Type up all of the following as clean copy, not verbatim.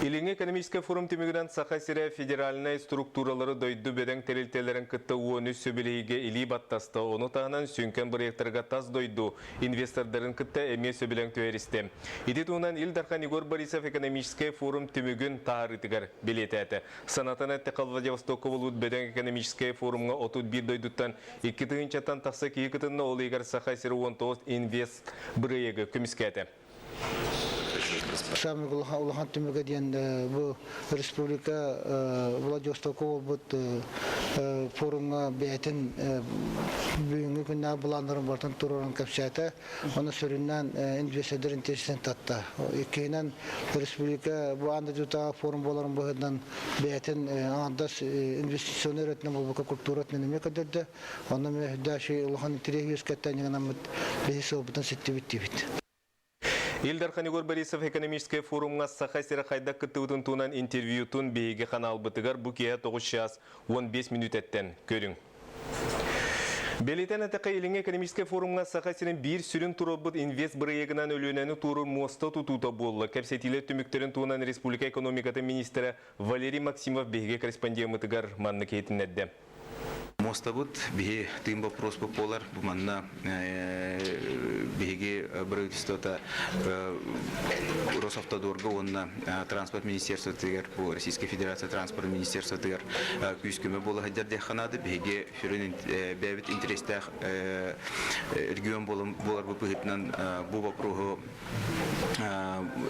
Илинге экономический форум тимигран Саха-Сирия федеральной структуралары дойду беден терилтелерин кытты уону сөбілейге или баттасты. Оны тағынан сүйінкен проекттарға таз дойду инвестордарын кытты әме сөбілен төверісті. Иди туынан Илдархан Егор Борисов экономический форум тимигін тағарытығар билеті әті. Санатан әтті Владивостока болуд беден экономический форумға отуд бір дойдуттан 2 тығынчаттан тақсы кейі кытынна ол егер Саха-Сирия 19 инвест бірейгі күміске әті. Самый улахан тümüge diyen bu Respublika Vladivostok'a bu forumga beytin büyüğü günler bulanların bartan tururan kapsayta onu süründen investor interessen tatta. İkinden Respublika bu anda juta forum boların bahından beytin andas investisyonu üretme bu kultur üretme ne kadar da onun mühdaşı ulağan interiyüz katten yanamut behisobutan sitti bitti. Илдархан Егор Борисов экономический форумға Саха-Сирия қайда күттігітін туынан интервьютын бейге қанал бұтығар бұкея 9 час 15 минут әттен көрің. Белетен әтіқі еліңе экономический форумға Саха-Сирия бір сүрін тұрыбыт инвест бірегінен өлінені тұрыр моста тұтута болы. Кәпсетілі түміктерін туынан Республика экономикаты министрі Валерий Максимов бейге корреспондентігар манны кейтін әдді. Моста бут беги тым вопрос популар буманна беги правительство-то Росавтодорга онна транспорт министерство тегер по Российской Федерации транспорт министерство тегер күскеме болы хаддерде ханады беги фирен бевит интерестах регион болар бу пыгытнан бу вопросу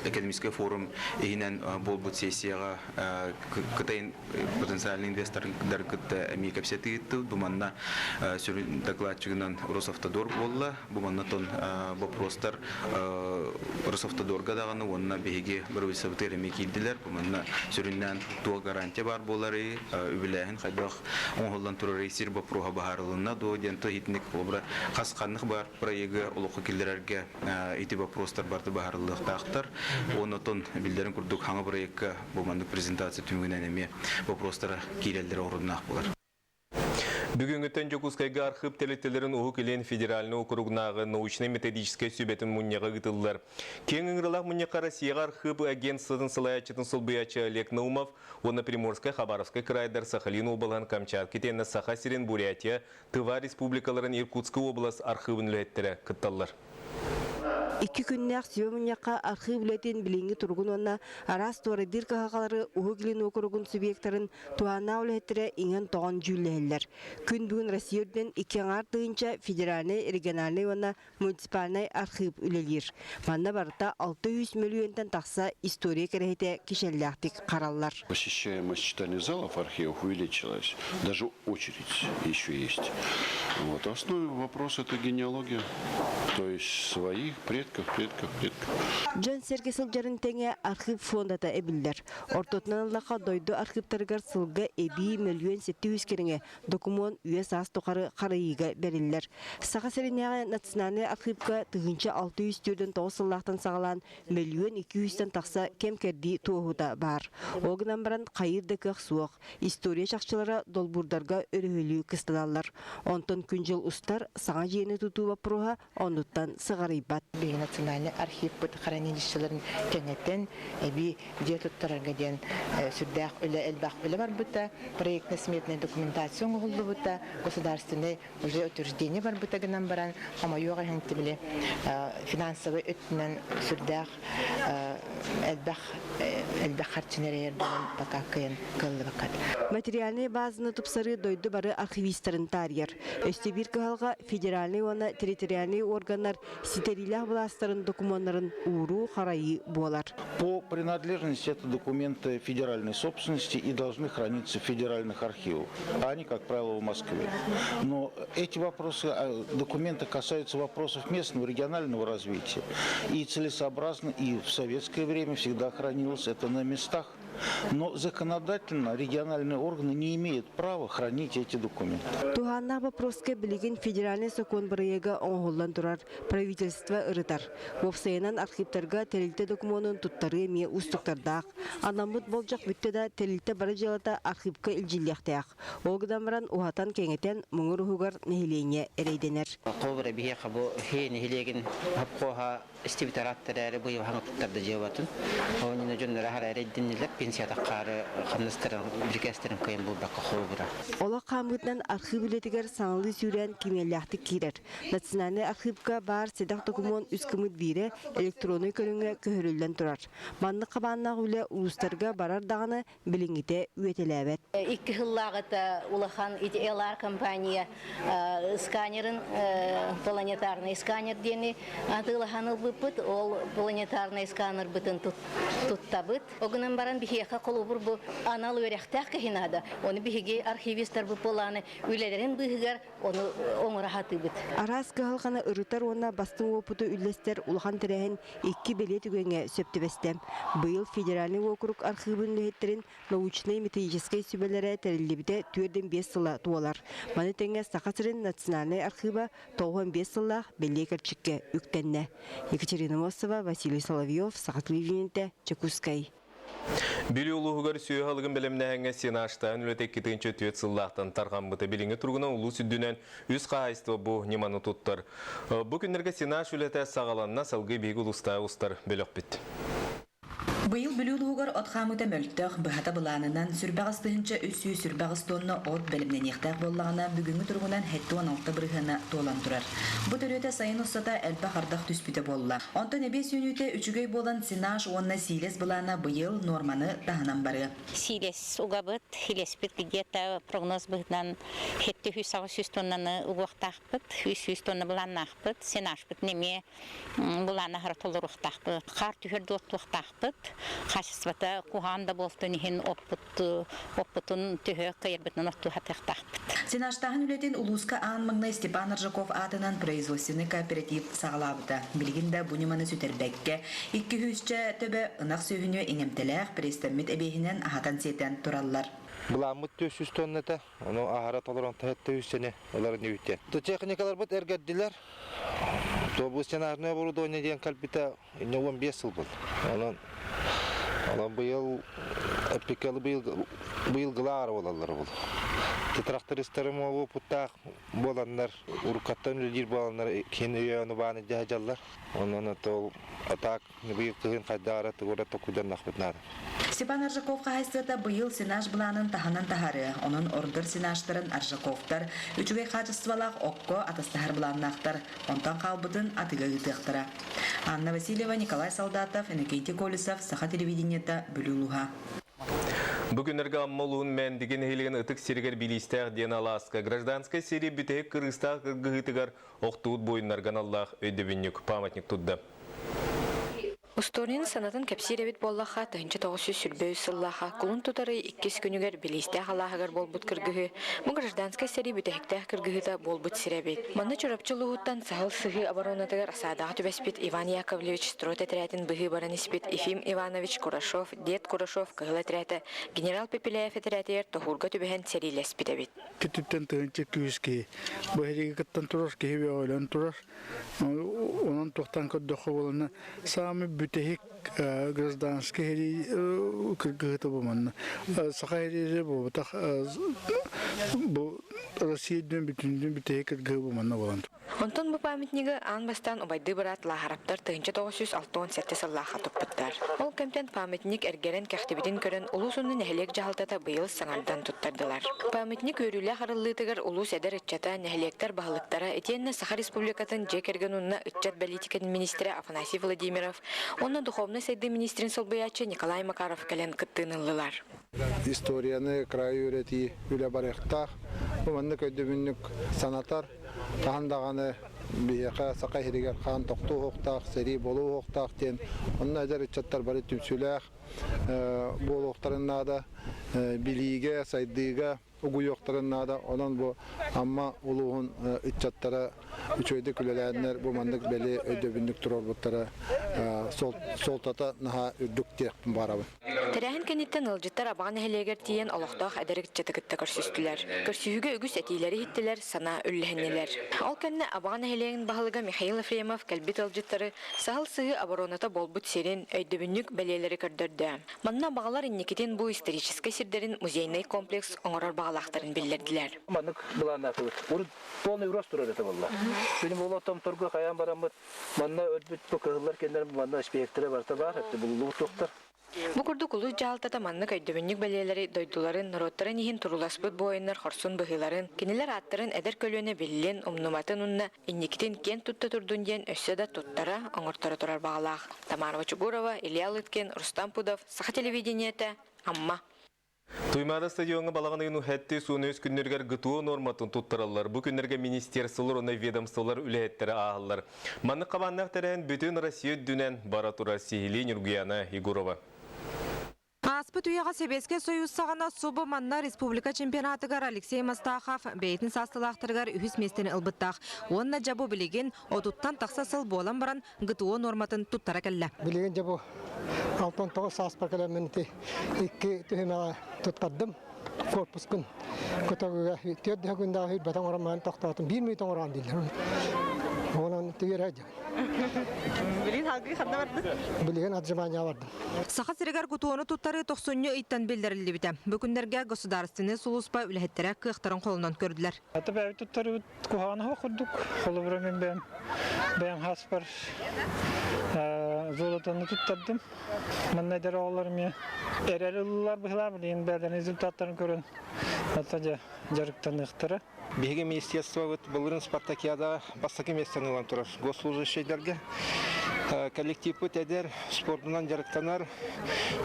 экономический форум игенен болбут сессияга кытайын потенциальный инвесторлар кытта эмикапсети буманна сүрүн докладчигынан Росавтодор болла буманна тон вопростар Росавтодорга даганы онна беги бирөйсөбүтер эмекилдилер буманна сүрүннән туа гарантия бар болары үбүләһин хайдах оңголдан турар рейсер вопрога баһарылына до дента хитник обра хасканлык бар проеге улук килдерерге эти вопростар барды баһарылык тактар оны тон билдерин курдук хаңа проектка буманды презентация түмүгүнөн эме вопростар кирелдер оруннак болар. Бүгінгі Тәнжокускайға архив телетелерін ұғы келен федеральны округнағы научно-методический сөбетін мұнияға ғытылылар. Кен ұңғырылақ мұнияға Россияға архив агентстводан сылаячытын сылбыячы Олег Наумов, оны Приморскай, Хабаровскай крайдар, Сахалин облан, Камчатки, тені Саха-Сирия, Бурятия, Тыва республикаларын Иркутская область архивын үлеттері күтталылар. Iki günlük sömünyaqa arxiv biletin bilingi turgun onna aras tuarı dir kahaqaları uğugilin okurugun sübyektlerin tuana ulettire ingen toğun cüllehiller. Gün bugün Rusya'dan 2 artığınca federalne, regionalne onna municipalne arxiv ülelir. Manna barıta 600 milyondan taqsa история kerehete kişellahtik qarallar. Посещаемость читальных залов архивов увеличилась. Даже очередь еще есть. Вот. Основной вопрос это генеалогия. То есть своих предков. Жан Сергесел жарынтеңе архив фондата эбиллер. Ортотнан лақа дойду архивтаргар сылга эби миллион 700 кереңе документ үйес ас тоқары қарайыға берілер. Саха-Сирияға национальный архивка тығынча 600 түрден тоғысыллақтан сағалан миллион 200-тен тақса кемкерді тоғыда бар. Оғынан баран қайырды көк суық. История шақшылары долбурдарға өрігілі кысталалар. Онтон күнжел ұстар саңа жені тұту вапруға ондыттан сығарайбат. Национальный архив под хранилищелерин кенеттен эби диетоттарга ден сүрдах үле элбах үле бар бута проектно-сметная документация голду бута государственное уже утверждение бар бута гынан баран ама юга хантибиле финансовый өтнен сүрдах элбах харчнерерден пока кен кыллыбакат материальный базаны тупсары дойду бары архивистерин тарьер өстебир калга федеральный оны территориальный органнар ситерилах властарын документларын уру харайы болар. По принадлежности это документы федеральной собственности и должны храниться в федеральных архивах, а они, как правило, в Москве. Но эти вопросы, документы касаются вопросов местного, регионального развития. И целесообразно, и в советское время всегда хранилось это на местах. Но законодательно региональные органы не имеют права хранить эти документы. Туханна вопроске билеген федеральный закон бирега оңголлан турар правительство ырытар. Вовсайынан архивтарга терилте документын туттары ме устуктардак. Анамыт болжак бүттеда терилте бары жылата архивка илжилияқтаяқ. Оғыдамыран ухатан кеңетен мұңыр хугар нехилене эрейденер. Қобыры бие қабу хей нехилеген хапқоға стивитараттары быйыл хаңыттарды жеватын. Онын жөнләре харары диннелеп пенсия таққары қамныстырын брикестерін көйін бұл баққа қобыра. Ола қамытынан архив үлетігер саңылы сүйрен кемелляқты керер. Национальный архивка бар седақ документ үскіміт бире электроны көріңе көхірілден тұрар. Манны қабаннақ үлі ұлыстарға барар дағаны біліңіте үйетеләбет. Икки хыллағыта улахан ИТЛР компания сканерын планетарный сканер дені атылаханы бұпыт, ол планетарный сканер бұтын туттабыт. Оғынан баран бихеқа қолубыр бұ анал өряқтақ кәхинада. Оны бихеге архивистар бұп боланы үйлерін бұхығар оны оңырахаты бұт. Арас кағылғаны ұрытар оны бастың опыты үллестер улахан тірәхін 2 билет үгенге сөптібестем. Бұйыл федеральный округ архивын лөйеттерін научный методической сүбелері тәрілдебіде 4-5 сыла туалар. Маны тәңе Сақасырын национальный архива 5 сылақ белі кәрчікке үктенне. Екатерина Мосова, Василий Соловьев, Сақат Ливенте, Чекускай. Били улуғығар сүйе халығын білімнәңе сені аштағын үлетек кетінші түйет сыллақтан тарған бұты біліңі тұрғына ұлу сүддінен үз қағайсты бұл неманы тұттар. Бұл күндерге сені аш үлеті сағаланна салғы бейгі ұлыстай ұстар бөлік бітті. Быйыл бүлүүлүүгөр отхамыта мөлтөх быхата былаанынан сүрбәгыстыһынча үсүү сүрбәгыстонна от белимнен ихтак боллагана бүгүнгү тургунан хеттуан алта бырыхына туолан турар. Бу төрөтө сайын уссата элбе хардак түспүтө болла. Онтон эбе сүүнүтө үчүгөй болан синаш уонна силес былаана быйыл норманы таханан бары. Силес угабыт, хилеспит где-то прогноз быхтан хетте 100 тоннаны угуктакпыт, 100 тонна быланнакпыт, синашпыт неме былаана харатолуруктакпыт, кар түһөрдө оттуктакпыт. Качеството куханда болтонихин оппутун төһө кайырбытын отту хатыктакпыт. Синаштагын үлетин улуска аан маңнай Степан Аржаков атынан производственный кооператив сагалабыта. Билигинде буниманы сүтербекке 200 төбө ынак сүйүнү эңемтелек престамит эбехинен ахатан сетен тураллар. Буламыт 400 тонната, ону ахара толорон тахетте үсене олар небитен. То техникалар бут эргәддиләр. То бу сценарный оборудование дигән калпита 15 ел бул. Алан быйыл эпикалы быйыл гылар болалар бул. Трактористларым бу путтак боланнар, уркаттан үлдир боланнар, кен өйөнү баны жажаллар. Онан тол атак быйыл кыгын кайдара тугора токудан нахбытнар. Степан Аржаков хайстыта быйыл синаш буланын таханан тахары, онун ордыр синаштарын Аржаковтар, үчүгей качествалак окко атастахар буланнактар, онтан калбытын атыга гытыктыра. Анна Васильева, Николай Солдатов, Иннокентий Колесов, Саха телевидениета Бүлүлуха. Бүгінерге аммалуын мәндеген хейлеген ұтық сергер билистәқ ден аласқа. Гражданская серия бүтек кырыстақ кыргығытығар оқтуыт бойынларған Аллах өйдебіннік памятник тұдды. Усторин санатын кепсиребит боллаха тахынча 900 сүрбөй сыллаха кулун тутары 2 күнүгер билисте халахагар болбут кыргыгы. Бу гражданская сери бүтектә кыргыгыда болбут сиребит. Манда чорапчылыгыттан сахыл сыгы оборонатыгар асадага түбәспит Иван Яковлевич строй отрядын быгы бараниспит Ефим Иванович Курашов, Дед Курашов кыгыл отряды генерал Пепелеев отрядыр тохурга түбәһен серилеспитебит. Кититтен тахынча күскә быһыгы кыттан тураш кебе ойлан тураш. Онан тохтан коддохо болна самы бүтек гражданский кыргыты болман. Сахайре бу так бу Россиядан бүтүндүн бүтек кыргы болман болан. Онтон бу памятниги анбастан убайды барат лахараптар тыгынча 967 сыллаха туппуттар. Ол контент памятник эргерен кахтибитин көрөн улусунун нехлек жалтата быйыл саңардан туттардылар. Памятник өрүлө харыллытыгар улус эдер иччата нехлектер баһалыктара этенне Саха Республикатын жекергенунна иччат политика министри Афанасий Владимиров, онна духовный сайды министрин солбаячы Николай Макаров кален кыттыныллар. Историяны краю өрети үле барыктах, буманны көйдөбүннүк санатар тахандаганы бияка сакай хиригер хан токту хоктак, сери болу хоктак тен, онна эдер иччаттар бары түмсүлэх болуктарына да билиге, сайдыга угуйоктарына онан бу амма улугун иччаттара үчөйдө күлөләннер бу мандык бели өйдөбүндүк турорбуттара солтата наха үрдүктек барабы. Терәһин кенеттен ылжыттар абаган хелегер тиен олохтох әдерик чатыгытта көрсүстүләр. Көрсүгө үгүс этилери хиттелер, сана үлләһеннелер. Ал кенне абаган хелең баһалыга Михаил Ефремов кәлбит алжыттары сахал сыгы обороната болбут серин өйдөбүннүк бәлелери көрдөрдө. Манна багалар инникитин бу исторический сирдерин музейный комплекс оңорор багалактарын билдирдилер. Маннык булана кылып. Урут полный рост турар это болла. Benim oğlan torgu kayan baramı manna ödbüt bu kızlar kendilerim manna spektre varsa var hep bululu doktor. Бу курдук улуу жаалтата маннык өйдөбүннүк бәлелери дойдуларын, роттарын иһин туруласпыт боойнар хорсун быһыларын, кинилер аттарын эдер көлөнө биллен умнуматын унна инникитин кен тутта турдун диен өссө да туттара оңортора турар багалаах. Тамара Чугурова, Илья Лыткин, Рустам Пудов, Саха телевидениете, Амма. Туймары стадионга балағанығын ұхәтті суыны өз күннергер гытуы норматын туттыралар. Бұ күннерге министерсылар, оны ведомстволар үләеттері ағылар. Манны қабаннақтарен бүтін Россия дүнен бара тура Сихили Нюргияна Егорова. Аспыт уяға Себеске союз сағана собы манна республика чемпионатыгар Алексей Мастахов бейтін састылақтыргар үхіс местені ылбыттақ. Онна жабу білеген одуттан тақса сыл болан баран гытуы норматын туттара кәлі. Білеген жабу 6-9 саспар кәлементі 2 түхемеға тұтқаддым. Корпус күн. Көтігіға төдді күндағы батан орамайын тоқтатын 1 минут орам дейділер. Оның түйер әді. Білген халқы қанда барды? Білген отжимания барды. Саха сирегар гутуону туттары 90 ыйттан билдирилди бите. Бүкүндерге государственный сулуспа үлэхеттері кыахтарын қолынан көрділер. Аты бәйбі туттары куханы хоқырдық. Қолы бұрамен бәйім хаспар золотаны туттардым. Маннайдар оғыларым әрәрі ұлылар бұғыла білейін бәден результаттарын көрін. Ата жарықтан ұқтары. Беге министерство былырын спартакиада бастаки местен улан турар. Госслужащийлерге коллектив өтедер, спортынан жарықтанар.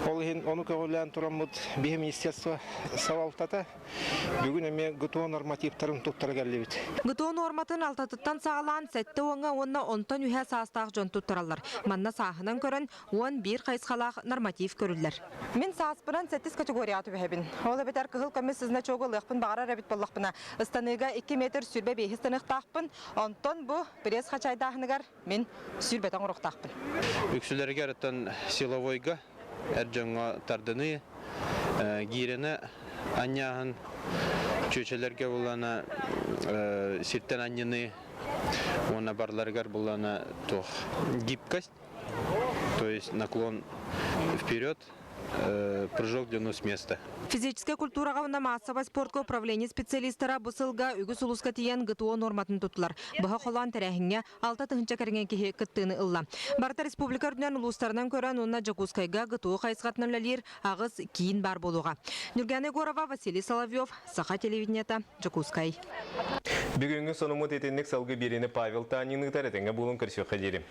Оны көңілен турамыд беге министерство савалтата. Бүгін әме гытуы нормативтарын туттары кәлі бит. Гытуы норматын алтатыттан сағалан сәтті оңа онна онтан үйе састақ жон туттаралар. Манна сағынан көрін, он бір қайсқалақ норматив көрілдер. Мен сааспынан 8 категория атып әбін. Олы бетер кығыл көмі сізіне чоғы лықпын бағара рәбіт боллақпына. Ыстаныға 2 метр сүрбе бейхістен ұқтақпын. Онтан бұ бірез қачайдағынығар мен сүрбетен ұрықтақпын. Үксілерге әріттен силовойға әржаңға тардыны, гирені анияғын чөчелерге болана сирттен анияны, оны барларғар болана тоқ гибкость, то есть наклон вперед, прыжок длину с места. Физическая культура гавна массовый спортка управление специалисттары бусылга үгү сулуска тиян гытуо норматын туттылар. Баха холан терәһиңе 6 тыгынча кәргән кихе кыттыны ылла. Барта республика үрдән улустарынан көрән онна Жакускайга гытуо хайсгатнан лалир агыз кийин бар болуга. Нурган Егорова, Василий Соловьев, Саха телевидениета, Жакускай. Бүгүнгү сонумут этенник салгы берени Павел Танинның таратыңа булун көрсө хадири.